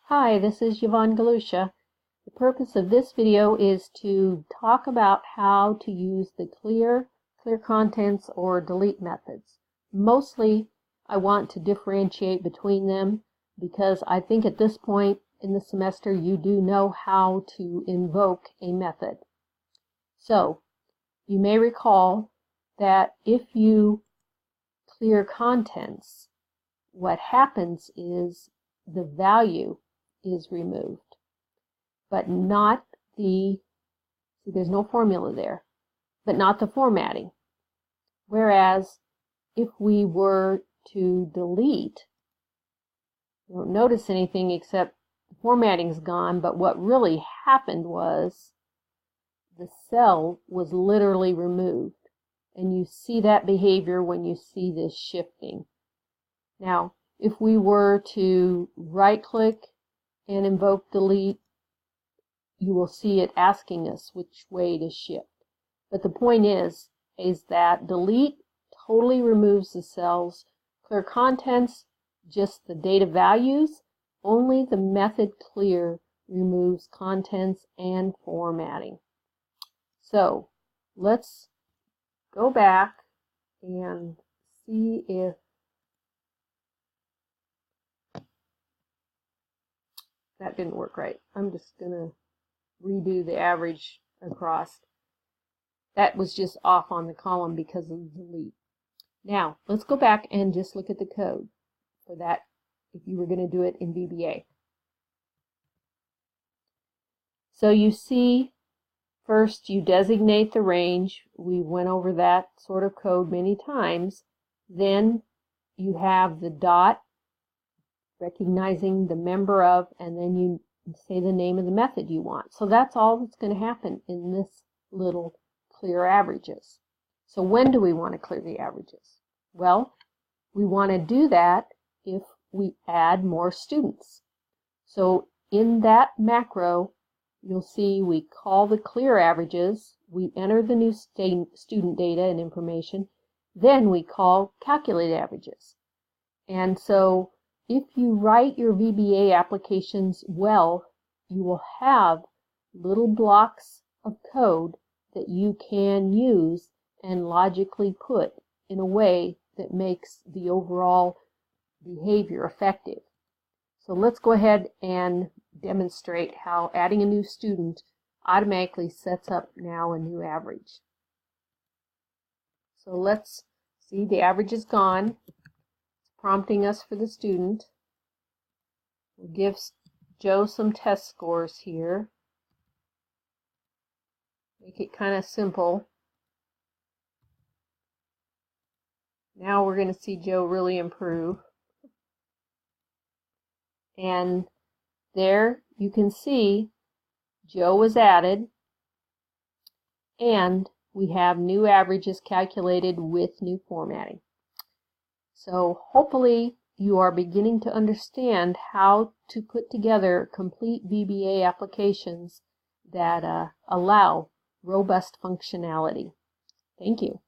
Hi, this is Yvonne Galusha. The purpose of this video is to talk about how to use the clear contents, or delete methods. Mostly, I want to differentiate between them because I think at this point in the semester you do know how to invoke a method. So, you may recall that if you clear contents, what happens is the value is removed, but not the, see, there's no formula there, but not the formatting. Whereas if we were to delete, you don't notice anything except the formatting's gone, but what really happened was the cell was literally removed. And you see that behavior when you see this shifting. Now, if we were to right-click and invoke delete, you will see it asking us which way to shift. But the point is that delete totally removes the cells. Clear contents, just the data values. Only the method clear removes contents and formatting. So let's go back and see if that didn't work right. I'm just going to redo the average across. That was just off on the column because of the delete. Now, let's go back and just look at the code for that if you were going to do it in VBA. So you see, first you designate the range. We went over that sort of code many times. Then you have the dot, recognizing the member of, and then you say the name of the method you want. So that's all that's going to happen in this little clear averages. So when do we want to clear the averages? Well, we want to do that if we add more students. So in that macro, you'll see we call the clear averages, we enter the new student data and information, then we call calculate averages. And so if you write your VBA applications well, you will have little blocks of code that you can use and logically put in a way that makes the overall behavior effective. So let's go ahead and demonstrate how adding a new student automatically sets up now a new average. So let's see, the average is gone. Prompting us for the student. We'll give Joe some test scores here. Make it kind of simple. Now we're going to see Joe really improve. And there you can see Joe was added, and we have new averages calculated with new formatting. So hopefully you are beginning to understand how to put together complete VBA applications that allow robust functionality. Thank you.